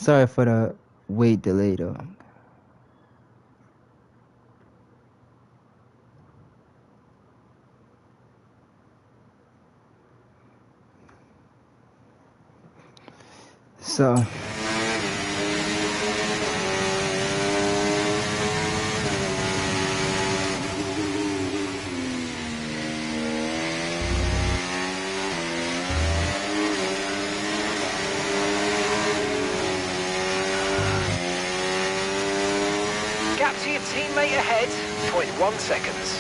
Sorry for the wait delay though. So Gap to your teammate ahead, 0.1 seconds.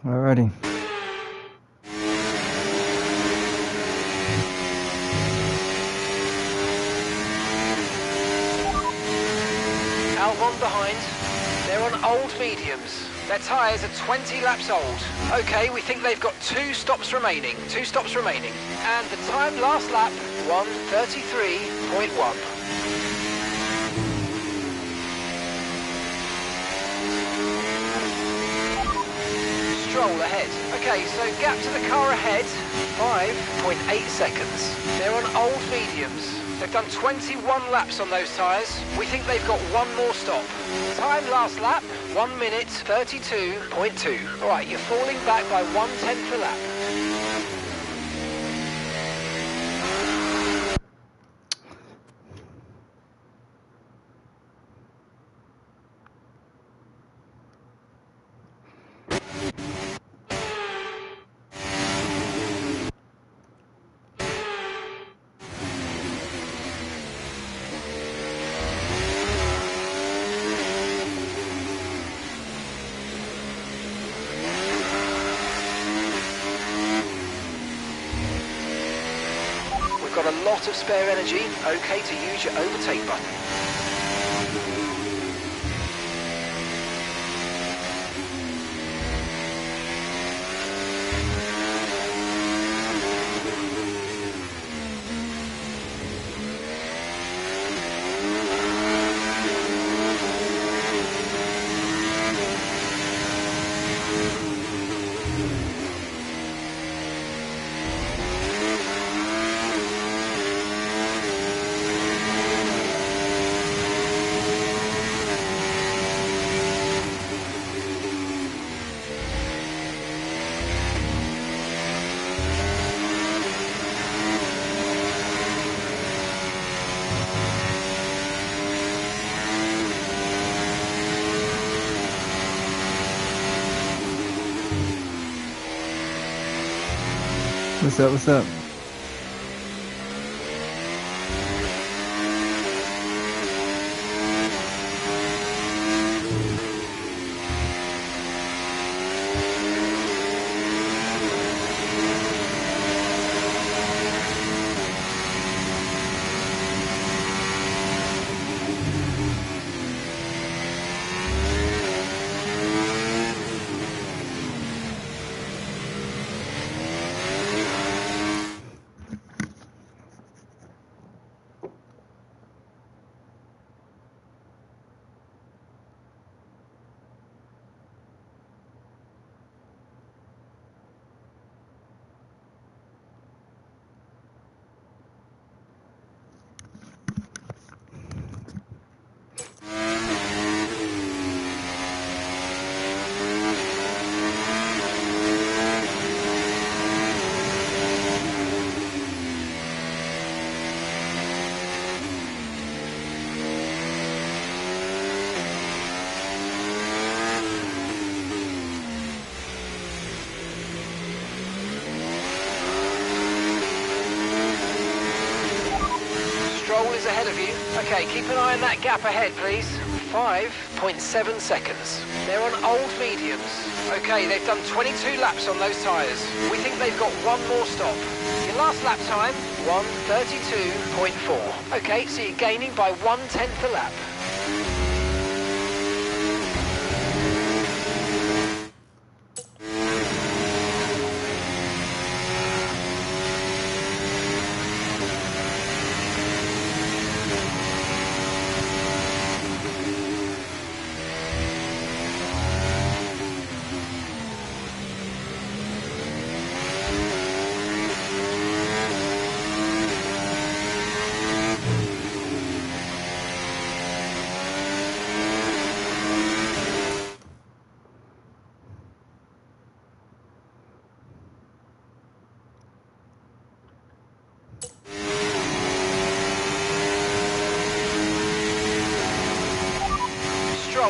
alrighty. Albon behind. They're on old mediums. Their tyres are 20 laps old. Okay, we think they've got 2 stops remaining. 2 stops remaining. And the time last lap, 1:33.1. Stroll ahead. Okay, so gap to the car ahead, 5.8 seconds. They're on old mediums. They've done 21 laps on those tyres. We think they've got 1 more stop. Time last lap, 1:32.2. All right, you're falling back by 1/10 a lap. Got a lot of spare energy, okay to use your overtake button. What's up? What's up? Is ahead of you. Okay, keep an eye on that gap ahead, please. 5.7 seconds. They're on old mediums. Okay, they've done 22 laps on those tyres. We think they've got 1 more stop. Your last lap time, 1:32.4. Okay, so you're gaining by 1/10 a lap.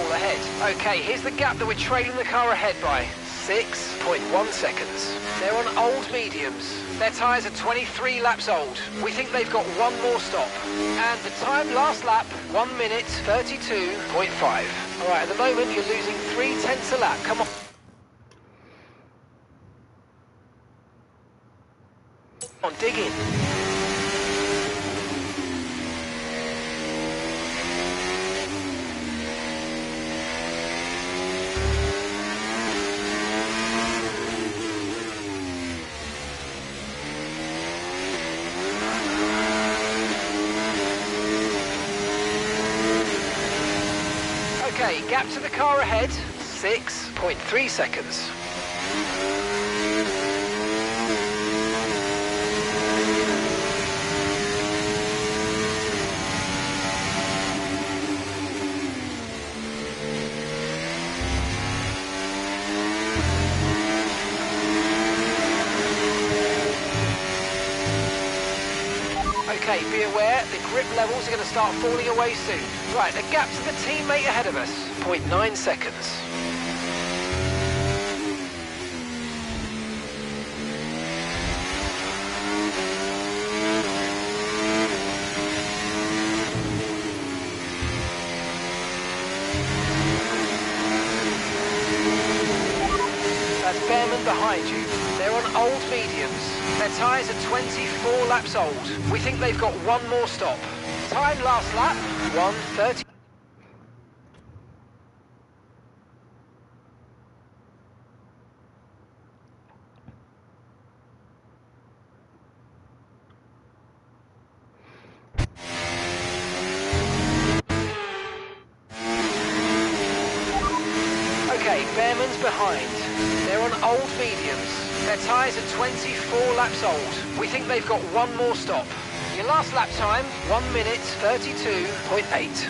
Stroll ahead. Okay, here's the gap that we're trailing the car ahead by. 6.1 seconds. They're on old mediums. Their tyres are 23 laps old. We think they've got one more stop. And the time last lap, 1 minute 32.5. All right, at the moment you're losing 0.3 a lap. Come on. Dig in. Okay, gap to the car ahead, 6.3 seconds. Okay, be aware, the grip levels are going to start falling away soon. Right, the gap to the teammate ahead of us, 0.9 seconds. That's Behrman behind you. They're on old mediums. Their tyres are 24 laps old. We think they've got one more stop. Time last lap, 1:30. Okay, Behrman's behind. They're on old mediums. Their tyres are 24 laps old. We think they've got one more stop. Your last lap time, 1 minute 32.8.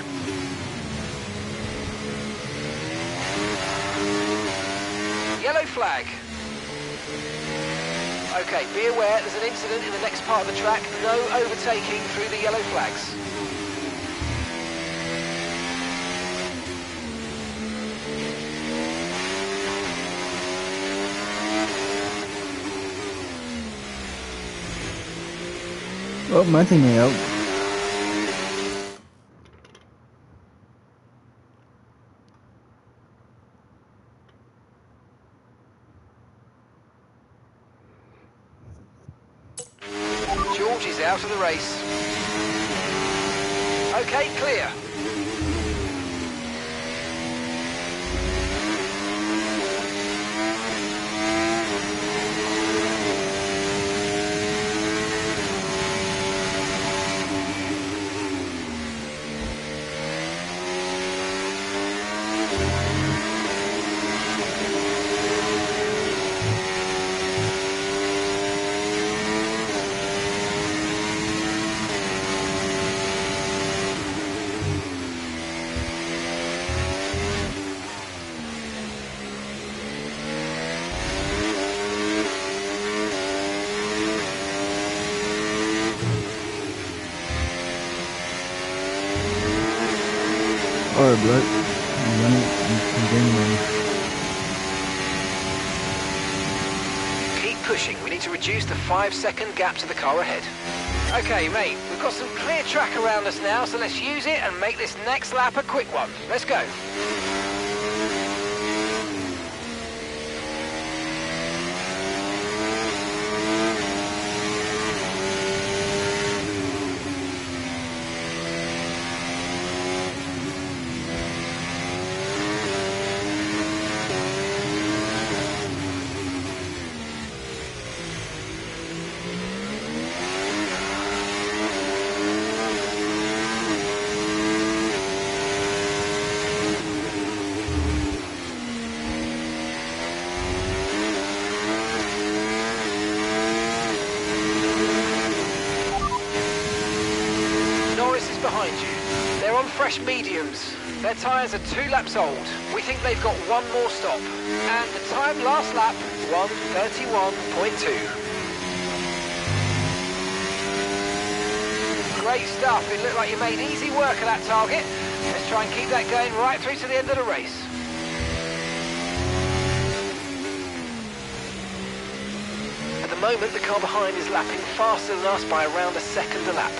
Yellow flag. Okay, be aware there's an incident in the next part of the track. No overtaking through the yellow flags. Oh, my teammate out. George is out of the race. Okay, clear. Alright, blood. I'm running. I'm getting Keep pushing. We need to reduce the 5-second gap to the car ahead. Okay, mate, we've got some clear track around us now, so let's use it and make this next lap a quick one. Let's go. Behind you. They're on fresh mediums. Their tyres are 2 laps old. We think they've got one more stop. And the time last lap, 1:31.2. Great stuff. It looked like you made easy work of that target. Let's try and keep that going right through to the end of the race. At the moment, the car behind is lapping faster than us by around a second a lap.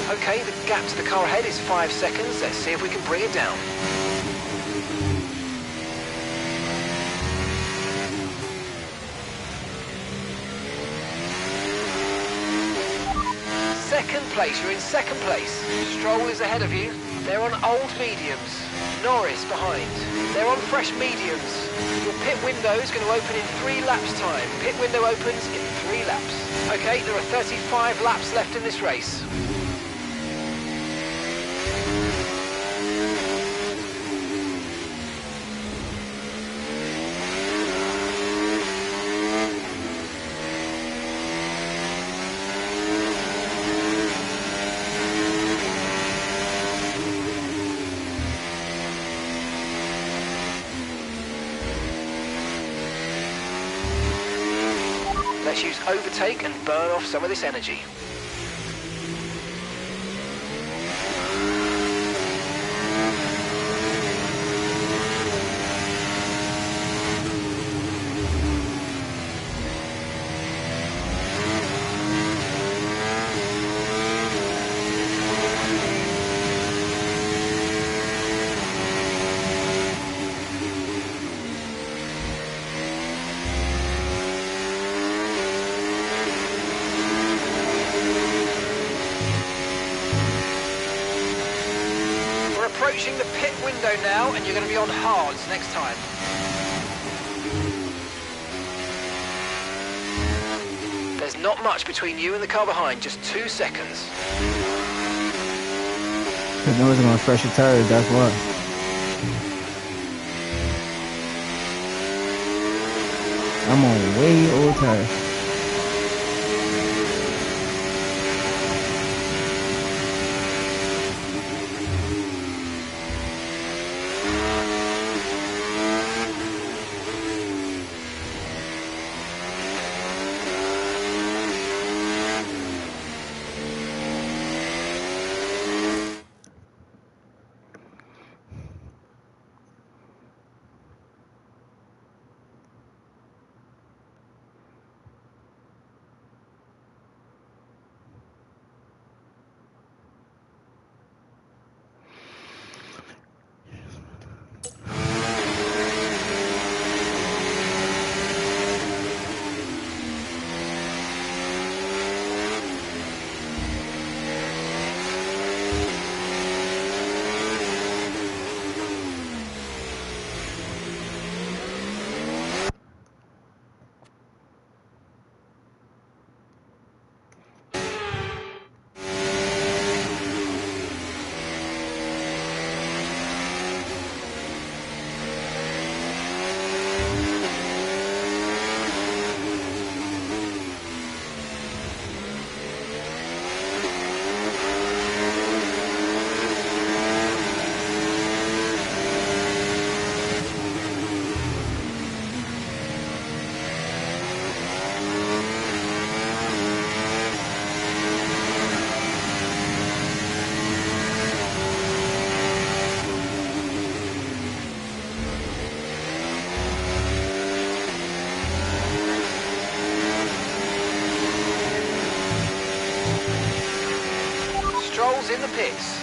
Okay, the gap to the car ahead is 5 seconds. Let's see if we can bring it down. Second place, you're in second place. Stroll is ahead of you. They're on old mediums. Norris behind. They're on fresh mediums. Your pit window is going to open in 3 laps time. Pit window opens in 3 laps. Okay, there are 35 laps left in this race. Let's use overtake and burn off some of this energy. Approaching the pit window now, and you're going to be on hards next time. There's not much between you and the car behind, just 2 seconds. Cause Norris on fresher tires, that's why. I'm on way old tires. Charles in the pits.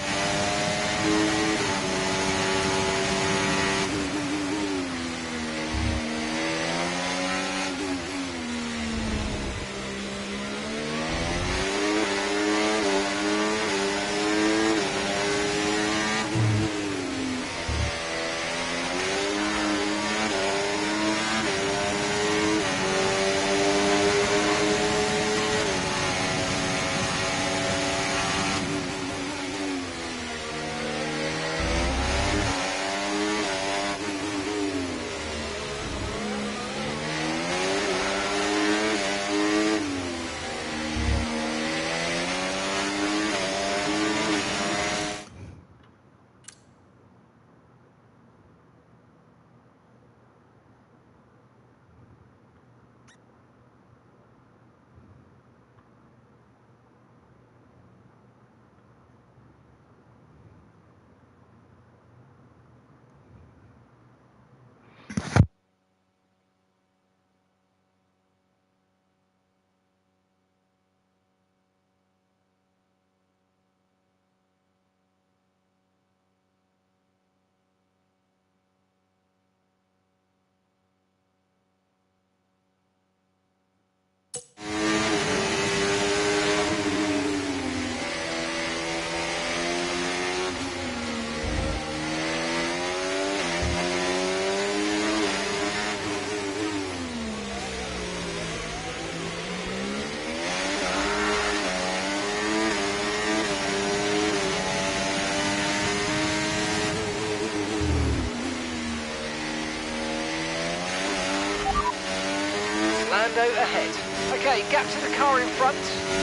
Lando ahead. Okay, gap to the car in front,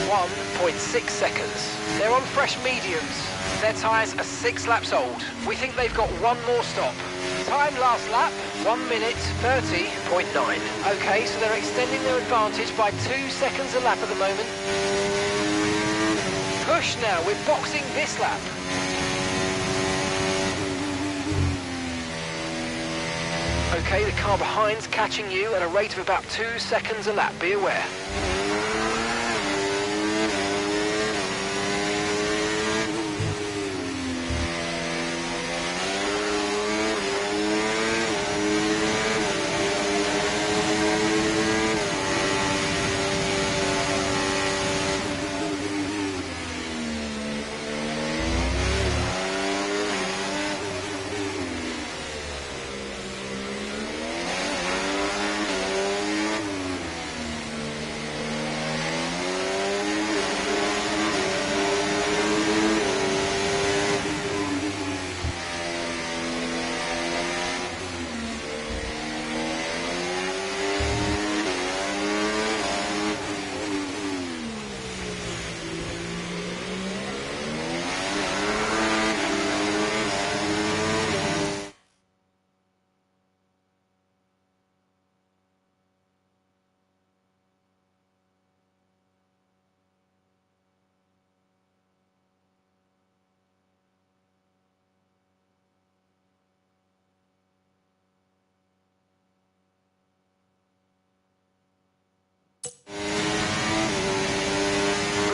1.6 seconds. They're on fresh mediums. Their tyres are 6 laps old. We think they've got one more stop. Time last lap, 1 minute 30.9. Okay, so they're extending their advantage by 2 seconds a lap at the moment. Push now, we're boxing this lap. Okay, the car behind's catching you at a rate of about 2 seconds a lap. Be aware.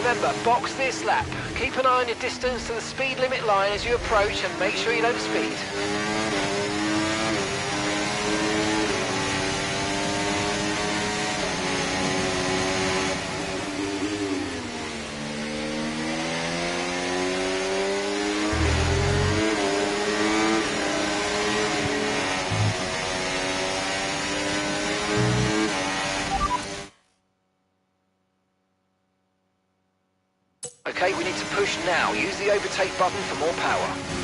Remember, box this lap. Keep an eye on your distance to the speed limit line as you approach and make sure you don't speed. Okay, we need to push now. Use the overtake button for more power.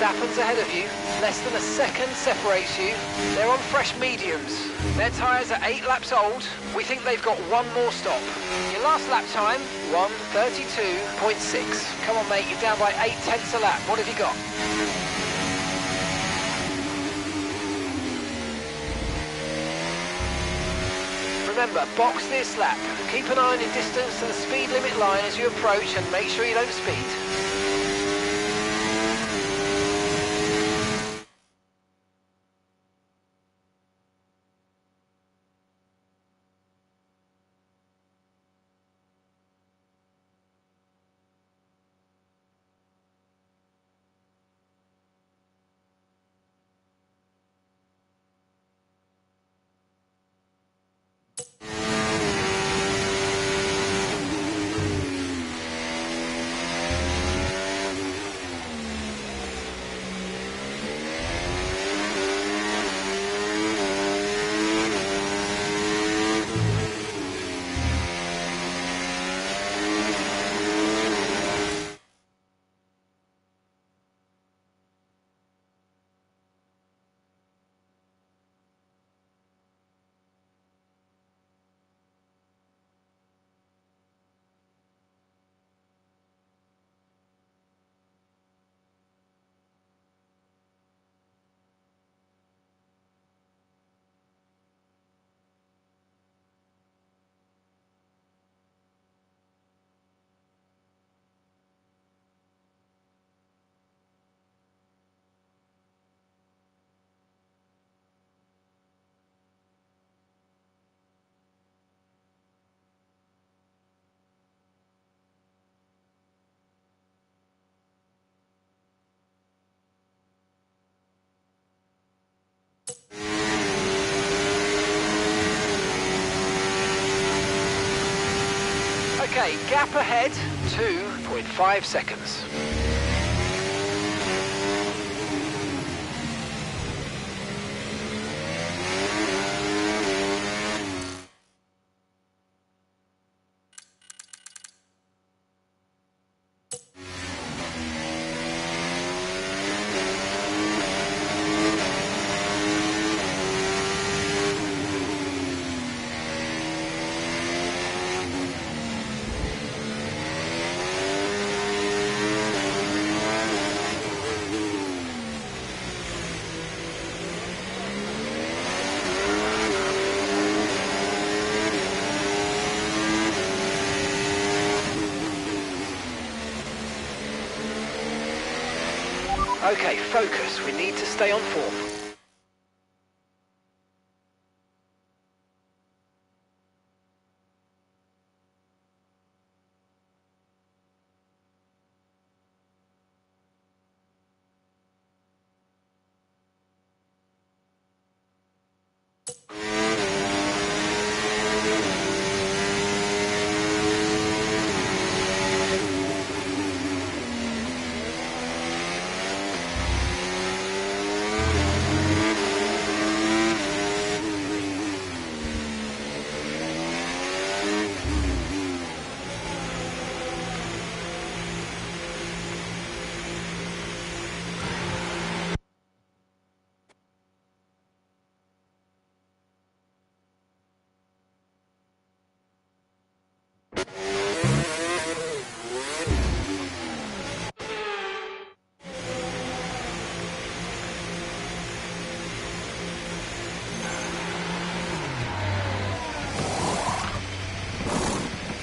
Verstappen's ahead of you. Less than a second separates you. They're on fresh mediums. Their tyres are 8 laps old. We think they've got one more stop. Your last lap time, 1:32.6. Come on, mate, you're down by 0.8 a lap. What have you got? Remember, box this lap. Keep an eye on your distance to the speed limit line as you approach and make sure you don't speed. Okay, gap ahead, 2.5 seconds. Okay, focus. We need to stay on form.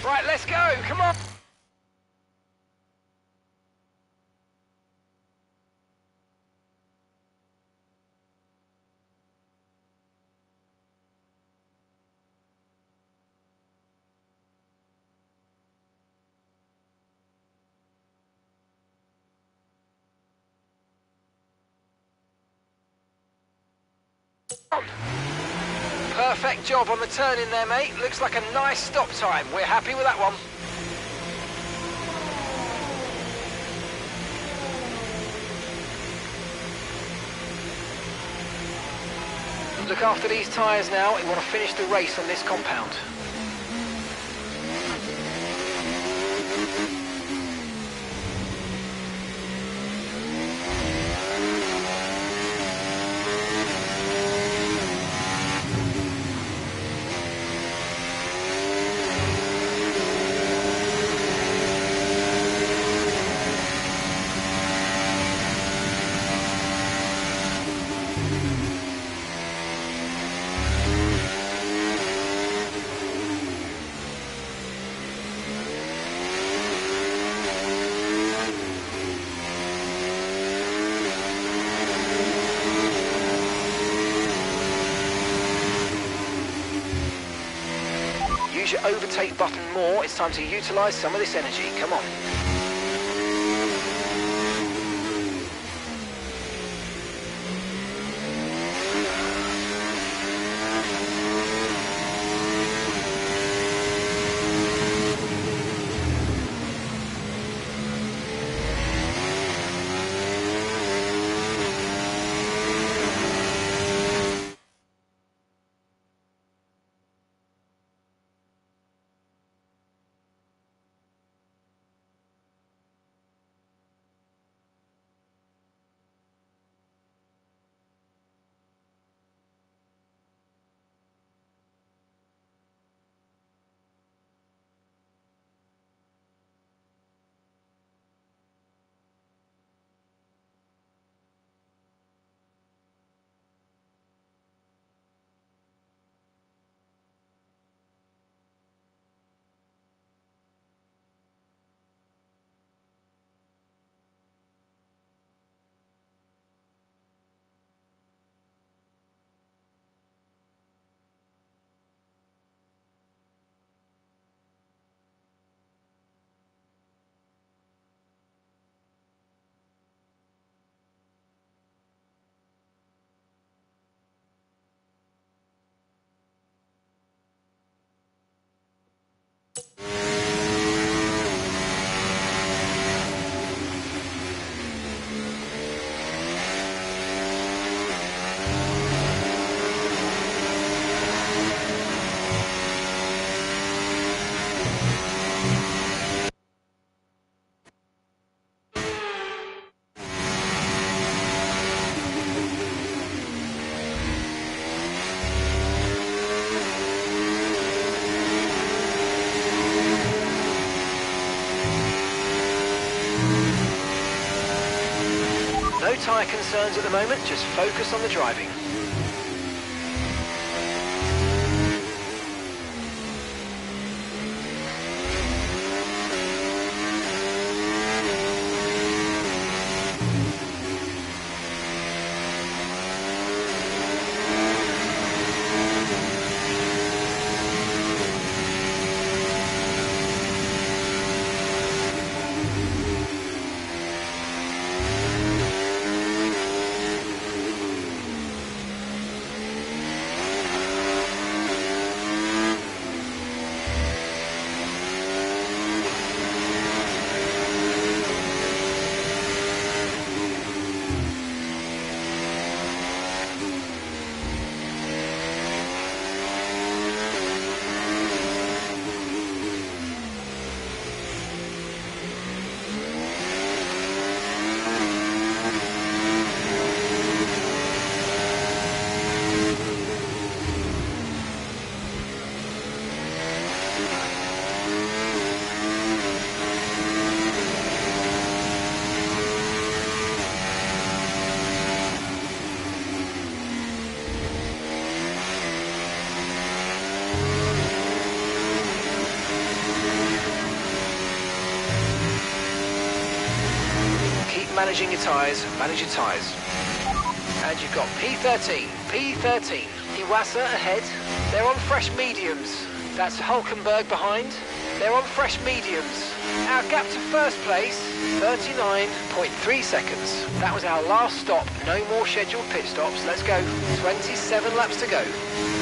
Right, let's go, come on! Perfect job on the turn in there, mate. Looks like a nice stop time. We're happy with that one. Look after these tyres now. We want to finish the race on this compound. use your overtake button more. It's time to utilise some of this energy. Come on. No tyre concerns at the moment, just focus on the driving. Managing your tyres, manage your tyres. And you've got P13, P13. Iwasa ahead. They're on fresh mediums. That's Hulkenberg behind. They're on fresh mediums. Our gap to first place, 39.3 seconds. That was our last stop. No more scheduled pit stops. Let's go. 27 laps to go.